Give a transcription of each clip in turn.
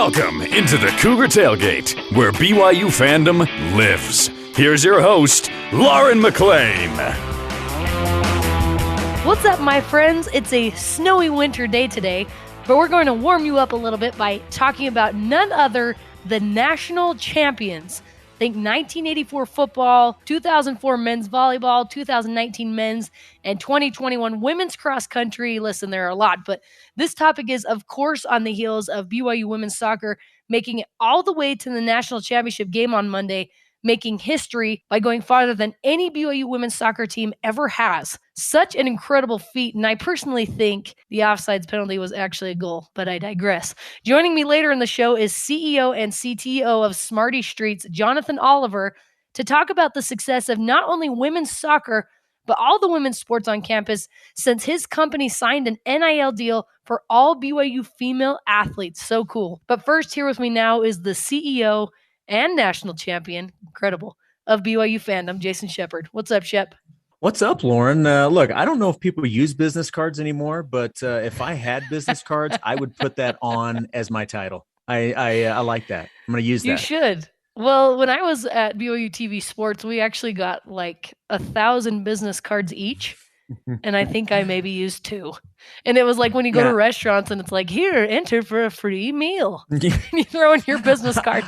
Welcome into the Cougar Tailgate, where BYU fandom lives. Here's your host, Lauren McLean. What's up, my friends? It's a snowy winter day today, but we're going to warm you up a little bit by talking about none other than national champions. Think 1984 football, 2004 men's volleyball, 2019 men's, and 2021 women's cross country. Listen, there are a lot, but this topic is, of course, on the heels of BYU women's soccer making it all the way to the national championship game on Monday, making history by going farther than any BYU women's soccer team ever has. Such an incredible feat, and I personally think the offsides penalty was actually a goal, but I digress. Joining me later in the show is CEO and CTO of Smarty Streets, Jonathan Oliver, to talk about the success of not only women's soccer, but all the women's sports on campus since his company signed an NIL deal for all BYU female athletes. So cool. But first, here with me now is the CEO and national champion, incredible, of BYU fandom, Jason Shepard. What's up, Shep? What's up, Lauren? Look, I don't know if people use business cards anymore, but if I had business cards, I would put that on as my title. I like that. I'm going to use that. You should. Well, when I was at BYUtv Sports, we actually got like 1,000 business cards each. And I think I maybe used 2. And it was like when you go to restaurants and it's like, here, enter for a free meal. And you throw in your business card.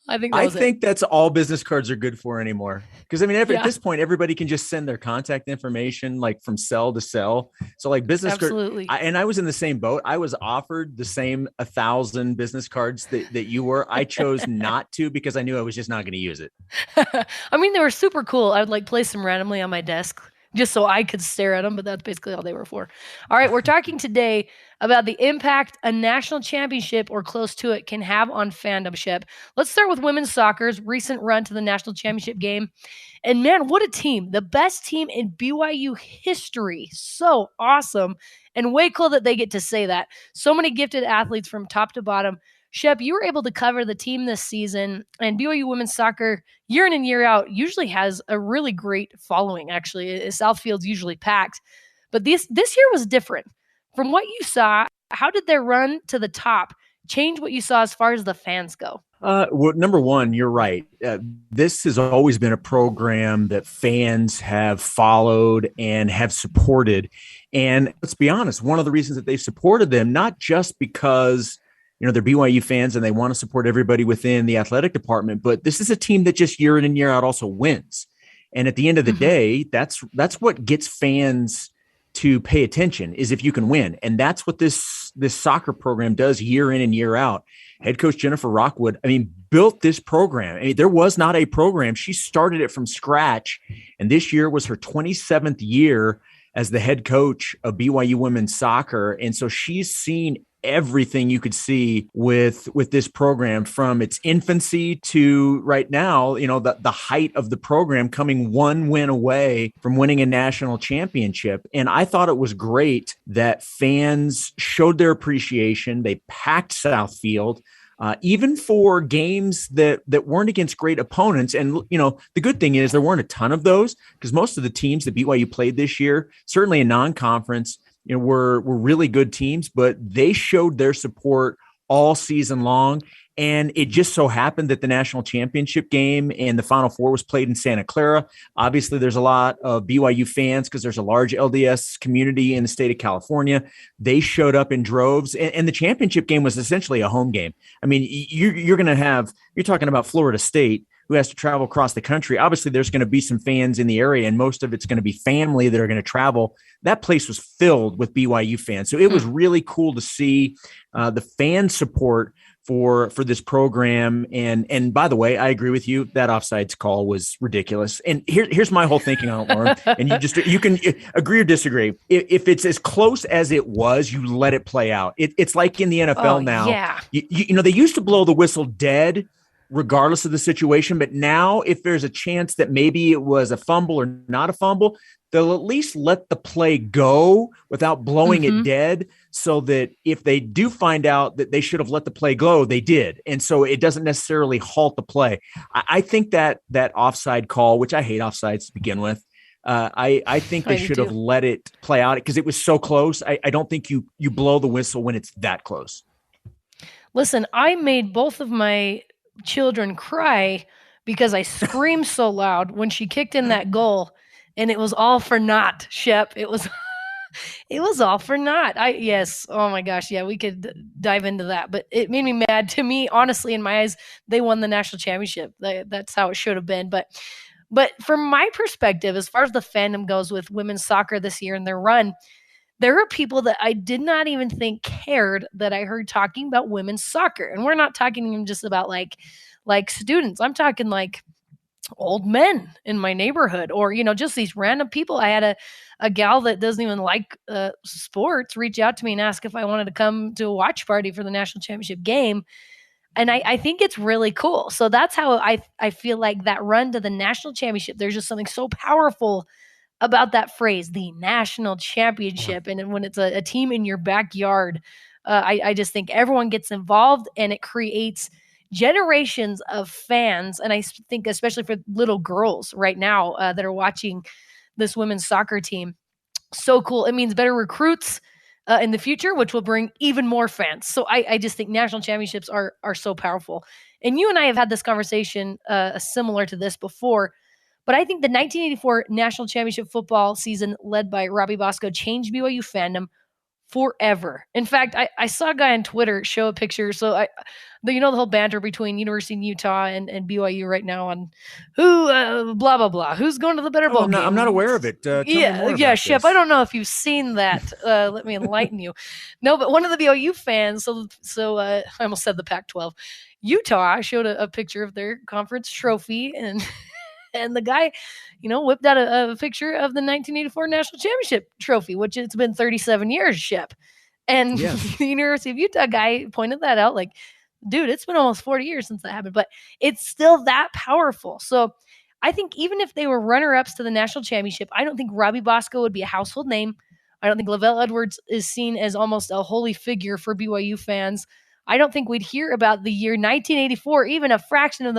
I think that's all business cards are good for anymore. Because, I mean, at this point, everybody can just send their contact information like from cell to cell. So like business cards. And I was in the same boat. I was offered the same 1,000 business cards that you were. I chose not to because I knew I was just not going to use it. I mean, they were super cool. I would like place them randomly on my desk just so I could stare at them, but that's basically all they were for. All right, we're talking today about the impact a national championship or close to it can have on fandom, Shep. Let's start with women's soccer's recent run to the national championship game. And man, what a team. The best team in BYU history. So awesome. And way cool that they get to say that. So many gifted athletes from top to bottom. Shep, you were able to cover the team this season, and BYU women's soccer year in and year out usually has a really great following, actually. Southfield's usually packed. But this year was different. From what you saw, how did their run to the top change what you saw as far as the fans go? Well, number one, you're right. This has always been a program that fans have followed and have supported. And let's be honest, one of the reasons that they supported them, not just because they're BYU fans and they want to support everybody within the athletic department, but this is a team that just year in and year out also wins. And at the end of the day, that's what gets fans to pay attention, is if you can win. And that's what this soccer program does year in and year out. Head coach Jennifer Rockwood, built this program. There was not a program. She started it from scratch. And this year was her 27th year as the head coach of BYU women's soccer. And so she's seen everything you could see with this program, from its infancy to right now, the height of the program, coming one win away from winning a national championship. And I thought it was great that fans showed their appreciation. They packed Southfield, even for games that weren't against great opponents. And, the good thing is there weren't a ton of those, because most of the teams that BYU played this year, certainly in non-conference, were really good teams, but they showed their support all season long. And it just so happened that the national championship game and the Final Four was played in Santa Clara. Obviously, there's a lot of BYU fans because there's a large LDS community in the state of California. They showed up in droves, and the championship game was essentially a home game. You're talking about Florida State, who has to travel across the country. Obviously, there's going to be some fans in the area, and most of it's going to be family that are going to travel. That place was filled with BYU fans. So it was really cool to see the fan support for this program. And by the way, I agree with you. That offsides call was ridiculous. And here's my whole thinking on it, Lauren. And you can agree or disagree. If it's as close as it was, you let it play out. It's like in the NFL now. Yeah. They used to blow the whistle dead regardless of the situation. But now if there's a chance that maybe it was a fumble or not a fumble, they'll at least let the play go without blowing it dead, so that if they do find out that they should have let the play go, they did. And so it doesn't necessarily halt the play. I think that offside call, which I hate offsides to begin with, I think they should have let it play out because it was so close. I don't think you blow the whistle when it's that close. Listen, I made both of my children cry because I screamed so loud when she kicked in that goal, and it was all for naught, Shep. It was all for naught. Yes. Oh my gosh. Yeah, we could dive into that, but it made me mad. To me, honestly, in my eyes, they won the national championship. That's how it should have been. But from my perspective, as far as the fandom goes with women's soccer this year and their run, there are people that I did not even think cared that I heard talking about women's soccer. And we're not talking even just about like students. I'm talking like old men in my neighborhood, or just these random people. I had a gal that doesn't even like sports reach out to me and ask if I wanted to come to a watch party for the national championship game. And I think it's really cool. So that's how I feel like that run to the national championship, there's just something so powerful about that phrase, the national championship. And when it's a team in your backyard, I just think everyone gets involved, and it creates generations of fans. And I think especially for little girls right now that are watching this women's soccer team, so cool. It means better recruits in the future, which will bring even more fans. So I just think national championships are so powerful. And you and I have had this conversation similar to this before. But I think the 1984 national championship football season led by Robbie Bosco changed BYU fandom forever. In fact, I saw a guy on Twitter show a picture. So the whole banter between University of Utah and BYU right now on who blah blah blah, who's going to the better bowl game. I'm not aware of it. Tell me more about Shep. this. I don't know if you've seen that. Let me enlighten you. No, but one of the BYU fans. So I almost said the Pac-12. Utah showed a picture of their conference trophy, and the guy, whipped out a picture of the 1984 national championship trophy, which it's been 37 years, Shep. And the University of Utah guy pointed that out, like, dude, it's been almost 40 years since that happened, but it's still that powerful. So I think even if they were runner-ups to the national championship, I don't think Robbie Bosco would be a household name. I don't think Lavelle Edwards is seen as almost a holy figure for BYU fans. I don't think we'd hear about the year 1984, even a fraction of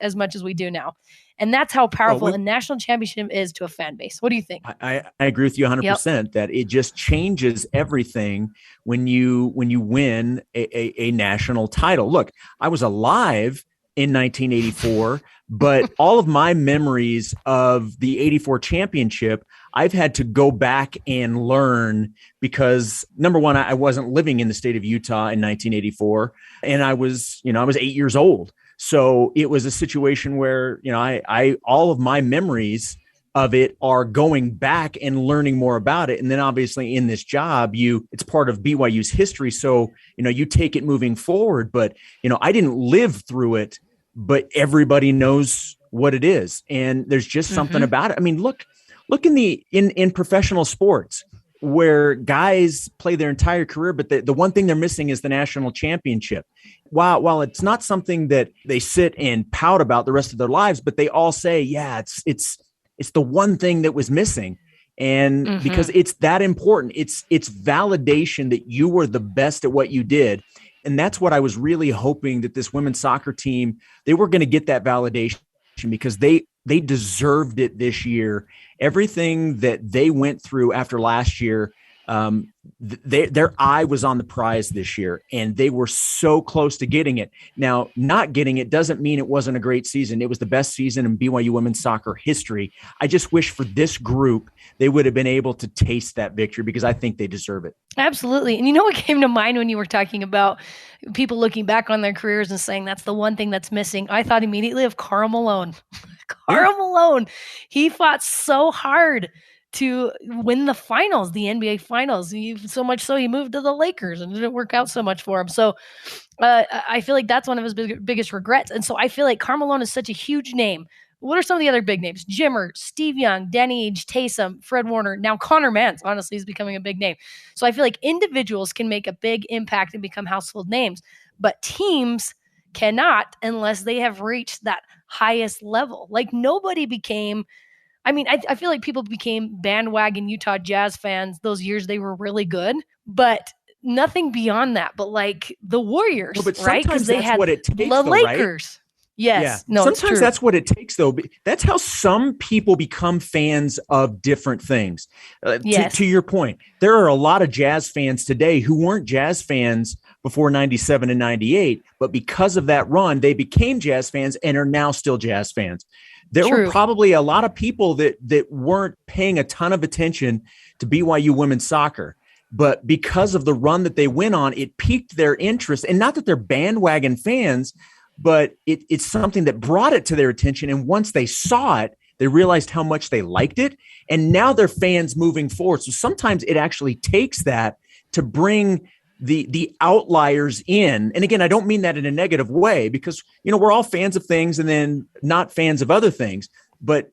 as much as we do now. And that's how powerful a national championship is to a fan base. What do you think? I agree with you 100% that it just changes everything when you win a national title. Look, I was alive in 1984, but all of my memories of the 84 championship, I've had to go back and learn because, number one, I wasn't living in the state of Utah in 1984, and I was 8 years old. So it was a situation where, I all of my memories of it are going back and learning more about it. And then obviously in this job, it's part of BYU's history. So, you take it moving forward, but, I didn't live through it, but everybody knows what it is. And there's just something about it. I mean, look in professional sports where guys play their entire career, but the one thing they're missing is the national championship. While it's not something that they sit and pout about the rest of their lives, but they all say, yeah, it's the one thing that was missing. And because it's that important, it's validation that you were the best at what you did. And that's what I was really hoping that this women's soccer team, they were going to get that validation because they deserved it this year. Everything that they went through after last year, their eye was on the prize this year, and they were so close to getting it. Now, not getting it doesn't mean it wasn't a great season. It was the best season in BYU women's soccer history. I just wish for this group, they would have been able to taste that victory because I think they deserve it. Absolutely. And what came to mind when you were talking about people looking back on their careers and saying that's the one thing that's missing? I thought immediately of Karl Malone. Karl Malone, he fought so hard to win the finals, the NBA finals. So much so he moved to the Lakers and it didn't work out so much for him. So I feel like that's one of his biggest regrets. And so I feel like Karl Malone is such a huge name. What are some of the other big names? Jimmer, Steve Young, Danny Ainge, Taysom, Fred Warner. Now Connor Mance, honestly, is becoming a big name. So I feel like individuals can make a big impact and become household names, but teams cannot unless they have reached that highest level. Like nobody became, I feel like people became bandwagon Utah Jazz fans those years they were really good, but nothing beyond that. But like the Warriors, right? Because they had what it takes, the Lakers. Right? Yes. Yeah. No, sometimes that's what it takes, though. That's how some people become fans of different things. Yes. To your point, there are a lot of Jazz fans today who weren't Jazz fans before 97 and 98. But because of that run, they became Jazz fans and are now still Jazz fans. There were probably a lot of people that weren't paying a ton of attention to BYU women's soccer. But because of the run that they went on, it piqued their interest. And not that they're bandwagon fans, but it's something that brought it to their attention. And once they saw it, they realized how much they liked it. And now they're fans moving forward. So sometimes it actually takes that to bring the outliers in. And again, I don't mean that in a negative way, because, we're all fans of things and then not fans of other things. But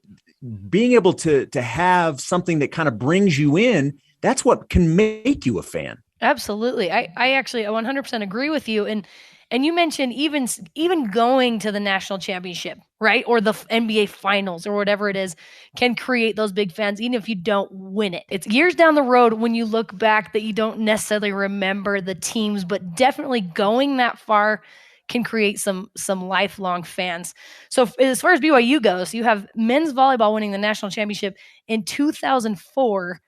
being able to have something that kind of brings you in, that's what can make you a fan. Absolutely. I 100% agree with you. And you mentioned even going to the national championship, right? Or the NBA finals or whatever it is can create those big fans, even if you don't win it. It's years down the road when you look back that you don't necessarily remember the teams, but definitely going that far can create some lifelong fans. So as far as BYU goes, you have men's volleyball winning the national championship in 2004.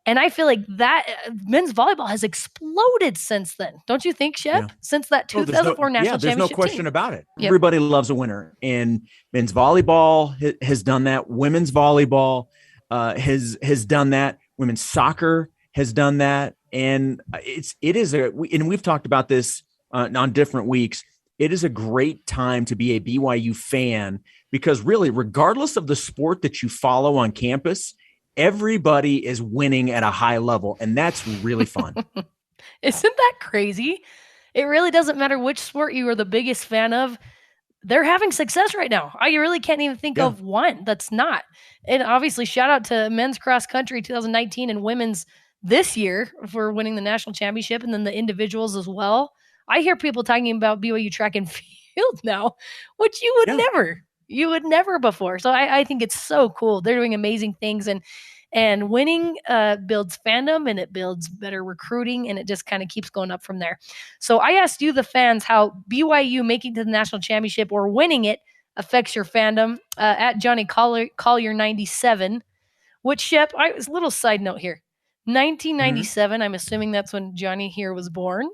And I feel like that men's volleyball has exploded since then. Don't you think, Shep? Yeah. Since that 2004 national championship there's no question team. about it. Yep. Everybody loves a winner. And men's volleyball has done that. Women's volleyball has done that. Women's soccer has done that. And and we've talked about this on different weeks. It is a great time to be a BYU fan because really, regardless of the sport that you follow on campus, everybody is winning at a high level, and that's really fun. Isn't that crazy? It really doesn't matter which sport you are the biggest fan of. They're having success right now. I really can't even think of one that's not. And obviously, shout out to men's cross country 2019 and women's this year for winning the national championship, and then the individuals as well. I hear people talking about BYU track and field now, which you would never. You would never before. So I think it's so cool. They're doing amazing things, and winning builds fandom, and it builds better recruiting, and it just kind of keeps going up from there. So I asked you, the fans, how BYU making to the national championship or winning it affects your fandom at Johnny Collier 97, which Shep, a little side note here. 1997, I'm assuming that's when Johnny here was born.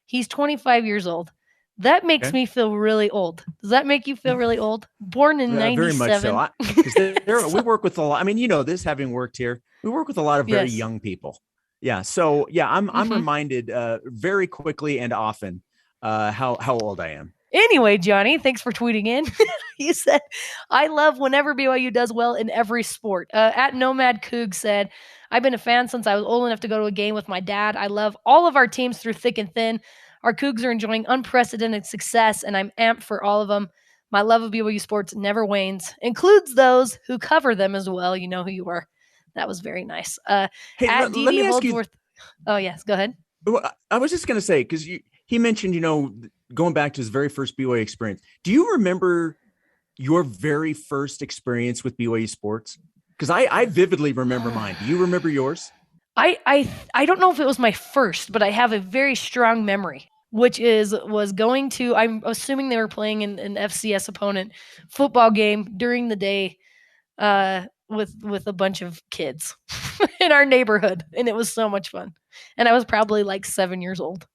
He's 25 years old. That makes me feel really old. Does that make you feel really old? Born in 97. Very much so. We work with a lot. I mean, this having worked here, we work with a lot of very young people. Yeah. So I'm reminded very quickly and often how old I am. Anyway, Johnny, thanks for tweeting in. You said, I love whenever BYU does well in every sport. At Nomad Coog said, I've been a fan since I was old enough to go to a game with my dad. I love all of our teams through thick and thin. Our Cougs are enjoying unprecedented success, and I'm amped for all of them. My love of BYU sports never wanes, includes those who cover them as well. You know who you are. That was very nice. Hey, let me ask you. Oh, yes, go ahead. I was just going to say, because he mentioned, going back to his very first BYU experience. Do you remember your very first experience with BYU sports? Because I vividly remember mine. Do you remember yours? I don't know if it was my first, but I have a very strong memory, which was going to, I'm assuming they were playing an FCS opponent football game during the day with a bunch of kids in our neighborhood. And it was so much fun. And I was probably like 7 years old.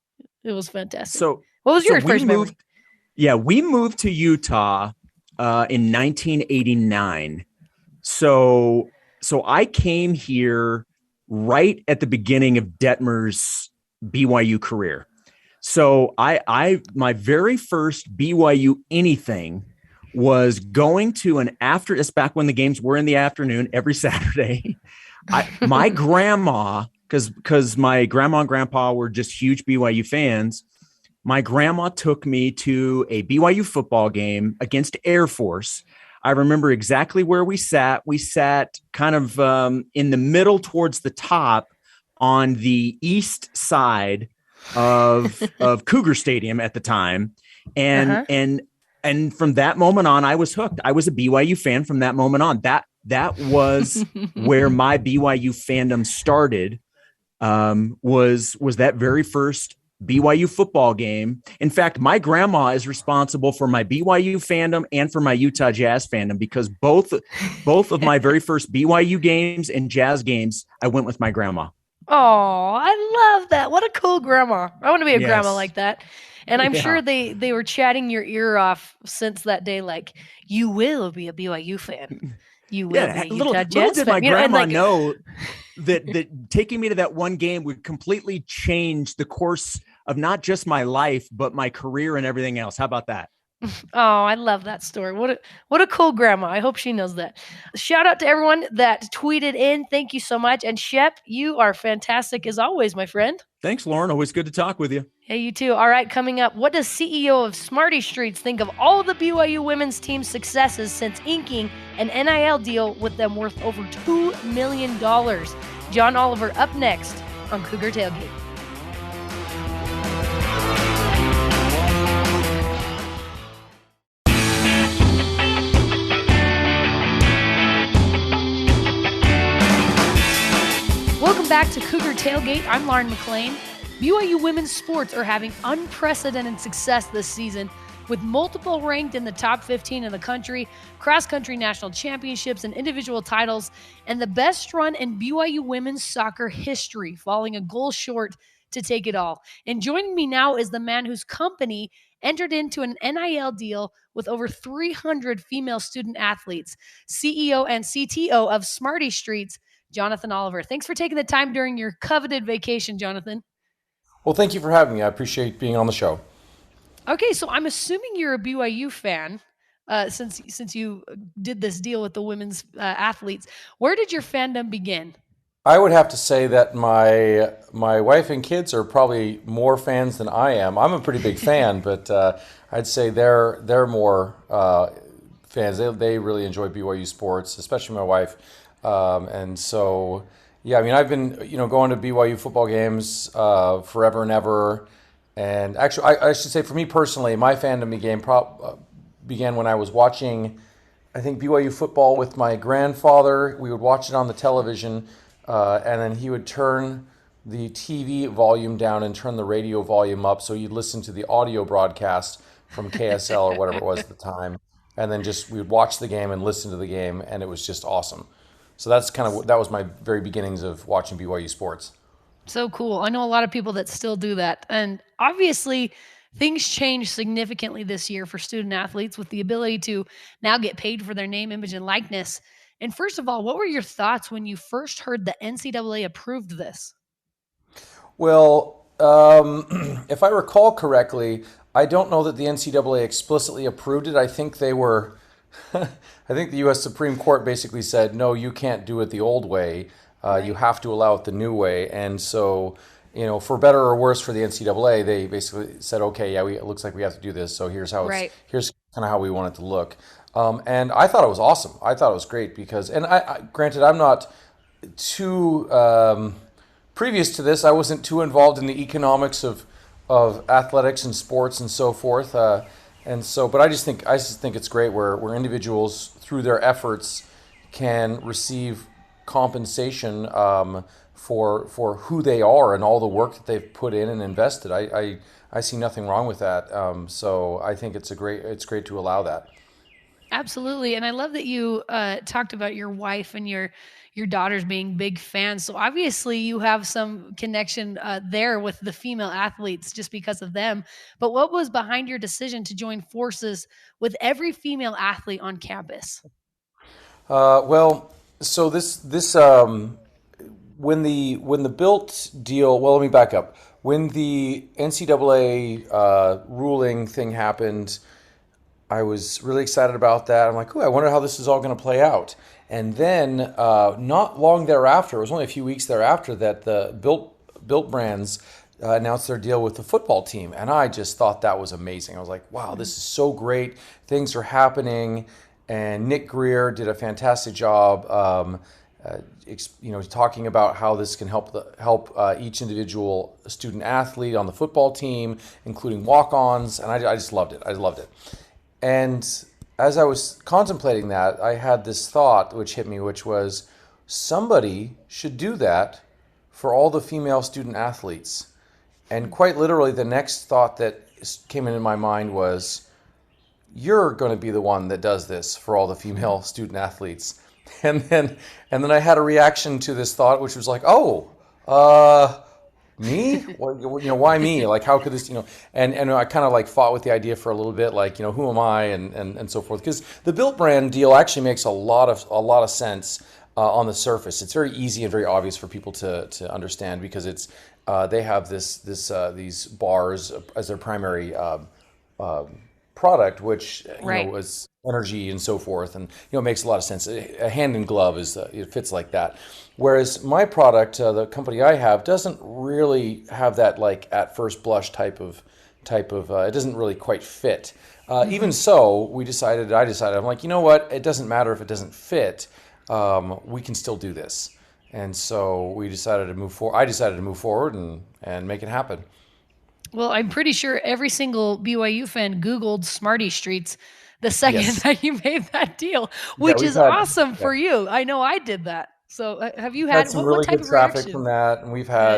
It was fantastic. So what was your first memory? Yeah, we moved to Utah in 1989. So I came here right at the beginning of Detmer's BYU career. So my very first BYU anything was going to it's back when the games were in the afternoon every Saturday. My grandma, because my grandma and grandpa were just huge BYU fans, my grandma took me to a BYU football game against Air Force. I remember exactly where we sat. We sat kind of in the middle towards the top on the east side of Cougar Stadium at the time. And from that moment on, I was hooked. I was a BYU fan from that moment on. That was where my BYU fandom started, was that very first BYU football game. In fact, my grandma is responsible for my BYU fandom and for my Utah Jazz fandom, because both of my very first BYU games and Jazz games, I went with my grandma. Oh, I love that. What a cool grandma. I want to be a grandma Yes. like that. And I'm Yeah. sure they were chatting your ear off since that day, like, you will be a BYU fan. You will be Yeah. a Little Utah little Jazz did fan. my And grandma like, know that taking me to that one game would completely change the course of not just my life, but my career and everything else. How about that? oh, I love that story. What a cool grandma. I hope she knows that. Shout out to everyone that tweeted in. Thank you so much. And Shep, you are fantastic as always, my friend. Thanks, Lauren. Always good to talk with you. Hey, you too. All right, coming up, what does CEO of Smarty Streets think of all the BYU women's team successes since inking an NIL deal with them worth over $2 million? John Oliver up next on Cougar Tailgate. Welcome back to Cougar Tailgate. I'm Lauren McLean. BYU women's sports are having unprecedented success this season, with multiple ranked in the top 15 in the country, cross-country national championships, and individual titles, and the best run in BYU women's soccer history, falling a goal short to take it all. And joining me now is the man whose company entered into an NIL deal with over 300 female student athletes, CEO and CTO of Smarty Streets, Jonathan Oliver. Thanks for taking the time during your coveted vacation, Jonathan. Well, thank you for having me. I appreciate being on the show. Okay, so I'm assuming you're a BYU fan, since you did this deal with the women's athletes. Where did your fandom begin? I would have to say that my wife and kids are probably more fans than I am. I'm a pretty big fan, but I'd say they're more fans. They really enjoy BYU sports, especially my wife. And so, yeah, I mean, I've been going to BYU football games forever and ever. And actually, I should say for me personally, my fandom began when I was watching, I think, BYU football with my grandfather. We would watch it on the television, and then he would turn the TV volume down and turn the radio volume up, so you'd listen to the audio broadcast from KSL or whatever it was at the time, and then just we would watch the game and listen to the game, and it was just awesome. So that was my very beginnings of watching BYU sports. So cool. I know a lot of people that still do that. And obviously, things changed significantly this year for student athletes with the ability to now get paid for their name, image, and likeness. And first of all, what were your thoughts when you first heard the NCAA approved this? Well, if I recall correctly, I don't know that the NCAA explicitly approved it. I think they were, I think the U.S. Supreme Court basically said, no, you can't do it the old way. You have to allow it the new way. And so, for better or worse for the NCAA, they basically said, okay, yeah, it looks like we have to do this. So here's Right. here's kind of how we want it to look. And I thought it was awesome. I thought it was great because, and granted, I'm not too, previous to this, I wasn't too involved in the economics of athletics and sports and so forth. But I just think it's great where individuals through their efforts can receive compensation for who they are and all the work that they've put in and invested. I see nothing wrong with that. So I think it's great to allow that. Absolutely. And I love that you talked about your wife and your daughters being big fans. So obviously you have some connection there with the female athletes just because of them. But what was behind your decision to join forces with every female athlete on campus? Well, so this when the built deal. Well, let me back up. When the NCAA ruling thing happened, I was really excited about that. I'm like, "Ooh, I wonder how this is all going to play out." And then, not long thereafter, it was only a few weeks thereafter that the Built Brands announced their deal with the football team, and I just thought that was amazing. I was like, "Wow, this is so great! Things are happening." And Nick Greer did a fantastic job, talking about how this can help each individual student athlete on the football team, including walk-ons, and I just loved it. I loved it. And as I was contemplating that, I had this thought which hit me, which was somebody should do that for all the female student athletes. And quite literally, the next thought that came into my mind was, you're going to be the one that does this for all the female student athletes. And then I had a reaction to this thought, which was like, oh, Uh, Me? Well, why me? Like, how could this, and I kind of like fought with the idea for a little bit, like, who am I and so forth. Because the Built brand deal actually makes a lot of sense on the surface. It's very easy and very obvious for people to understand because they have these bars as their primary product, which Right. was energy and so forth, and it makes a lot of sense. A hand in glove it fits like that. Whereas my product, the company I have, doesn't really have that like at first blush type of. It doesn't really quite fit. Even so, I decided, I'm like, you know what? It doesn't matter if it doesn't fit. We can still do this. And so we decided to move forward. I decided to move forward and make it happen. Well, I'm pretty sure every single BYU fan Googled Smarty Streets the second Yes. that you made that deal, Yeah, which is awesome for you. I know I did that. So have you had had some what really type good of traffic from reaction? that, and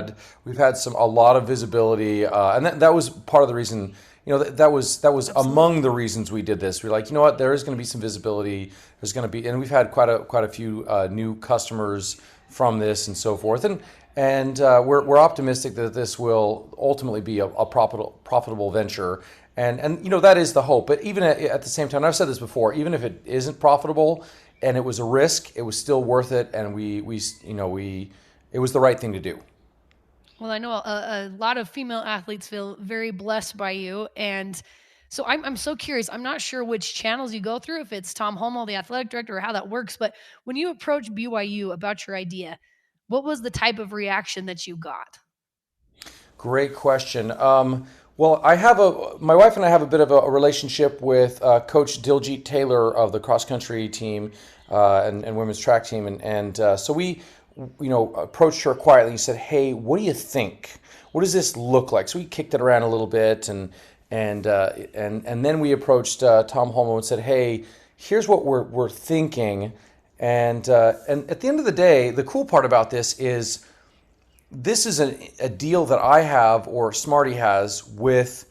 Good. we've had a lot of visibility, and that was part of the reason. That was Absolutely. among the reasons we did this. We're like, you know what, there is going to be some visibility. There's going to be, and we've had quite a few new customers from this and so forth, and we're optimistic that this will ultimately be a profitable venture. And that is the hope. But even at the same time, I've said this before, even if it isn't profitable and it was a risk, it was still worth it, and we it was the right thing to do. Well, I know a lot of female athletes feel very blessed by you. And so I'm so curious. I'm not sure which channels you go through, if it's Tom Holmoe, the athletic director, or how that works. But when you approached BYU about your idea, what was the type of reaction that you got? Great question. Well, my wife and I have a bit of a relationship with Coach Diljit Taylor of the cross country team and women's track team, and so we, approached her quietly and said, "Hey, what do you think? What does this look like?" So we kicked it around a little bit, and then we approached Tom Holmoe and said, "Hey, here's what we're thinking," and at the end of the day, the cool part about this is a deal that I have or Smarty has with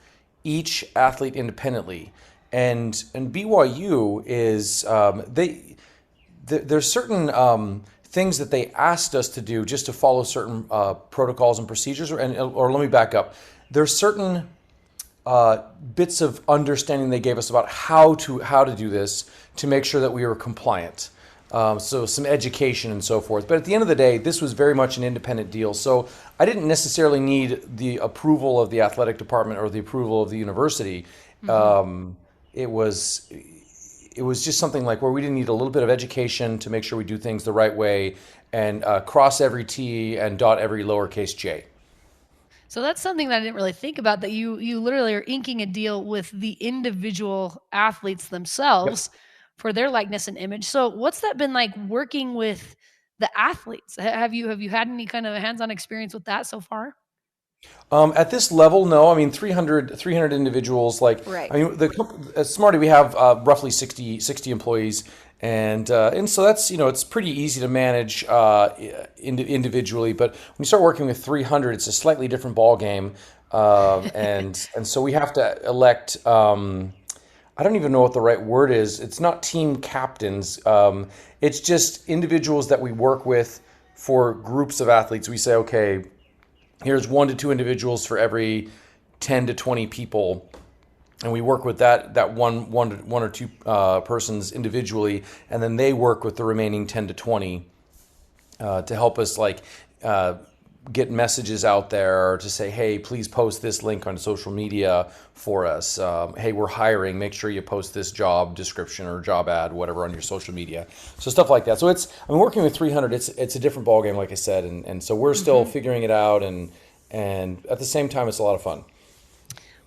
each athlete independently, and BYU is there's certain things that they asked us to do just to follow certain protocols and procedures, or let me back up. There's certain bits of understanding they gave us about how to do this to make sure that we were compliant. So some education and so forth. But at the end of the day, this was very much an independent deal. So I didn't necessarily need the approval of the athletic department or the approval of the university. Mm-hmm. It was just something like where we didn't need a little bit of education to make sure we do things the right way and cross every T and dot every lowercase J. So that's something that I didn't really think about, that you literally are inking a deal with the individual athletes Yep. themselves for their likeness and image. So what's that been like working with the athletes? Have you had any kind of hands-on experience with that so far? At this level, no. I mean, 300 individuals. Like, Right. I mean, at Smarty, we have roughly 60 employees, and so that's it's pretty easy to manage individually. But when you start working with 300, it's a slightly different ball game, and so we have to elect. I don't even know what the right word is. It's not team captains. It's just individuals that we work with for groups of athletes. We say, okay, here's 1 to 2 individuals for every 10 to 20 people, and we work with that one or two persons individually, and then they work with the remaining 10 to 20 to help us like get messages out there to say, hey, please post this link on social media for us. Hey, we're hiring. Make sure you post this job description or job ad, whatever, on your social media. So stuff like that. So I'm working with 300. It's a different ballgame, like I said, and so we're still Mm-hmm. figuring it out, and at the same time, it's a lot of fun.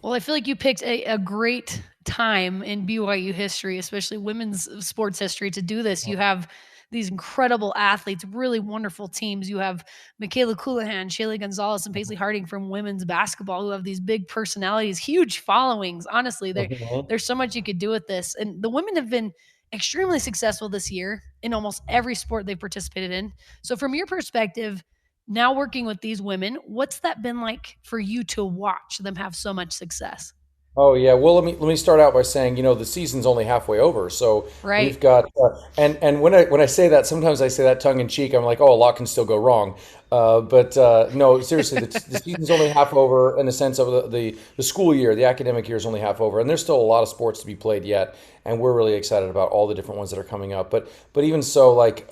Well, I feel like you picked a great time in BYU history, especially women's sports history, to do this. You have these incredible athletes, really wonderful teams. You have Michaela Coulihan, Shaylee Gonzalez, and Paisley Harding from women's basketball, who have these big personalities, huge followings. Honestly, Mhm. there's so much you could do with this. And the women have been extremely successful this year in almost every sport they've participated in. So, from your perspective, now working with these women, what's that been like for you to watch them have so much success? Oh yeah. Well, let me start out by saying, the season's only halfway over, so Right. we've got and when I say that, sometimes I say that tongue in cheek. I'm like, oh, a lot can still go wrong, but no, seriously, the season's only half over in the sense of the school year, the academic year is only half over, and there's still a lot of sports to be played yet, and we're really excited about all the different ones that are coming up. But even so, like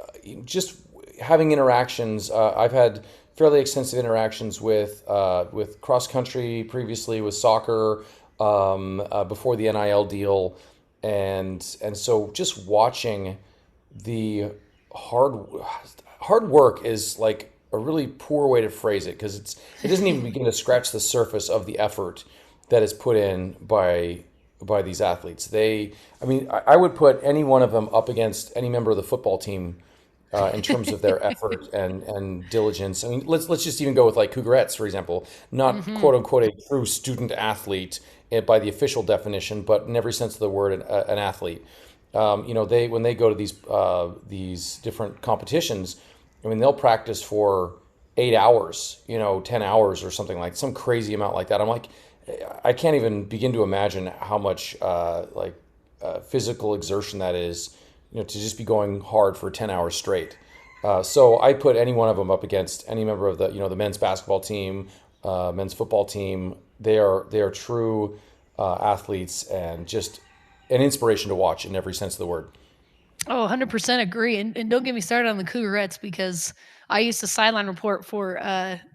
just having interactions, I've had fairly extensive interactions with cross country previously, with soccer, before the NIL deal, and so just watching the hard hard work is like a really poor way to phrase it, because it doesn't even begin to scratch the surface of the effort that is put in by these athletes. I mean, I would put any one of them up against any member of the football team in terms of their effort and diligence. I mean, let's just even go with like Cougarettes, for example, not quote unquote a true student athlete by the official definition, but in every sense of the word, an athlete. They when they go to these different competitions, I mean, they'll practice for 8 hours, 10 hours or something, like some crazy amount like that. I'm like, I can't even begin to imagine how much physical exertion that is, to just be going hard for 10 hours straight. So I put any one of them up against any member of the men's basketball team, men's football team. They are true athletes, and just an inspiration to watch in every sense of the word. Oh, 100% agree. And don't get me started on the Cougarettes, because I used to sideline report for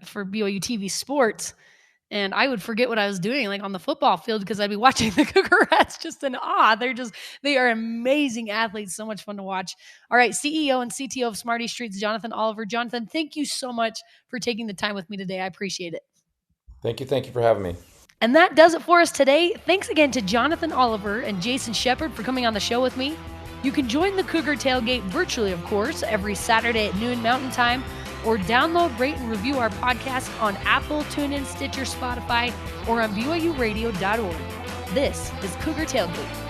BYUtv Sports, and I would forget what I was doing, like on the football field, because I'd be watching the Cougarettes just in awe. They are amazing athletes. So much fun to watch. All right, CEO and CTO of Smarty Streets, Jonathan Oliver. Jonathan, thank you so much for taking the time with me today. I appreciate it. Thank you for having me. And that does it for us today. Thanks again to Jonathan Oliver and Jason Shepard for coming on the show with me. You can join the Cougar Tailgate virtually, of course, every Saturday at noon Mountain Time, or download, rate, and review our podcast on Apple, TuneIn, Stitcher, Spotify, or on BYURadio.org. This is Cougar Tailgate.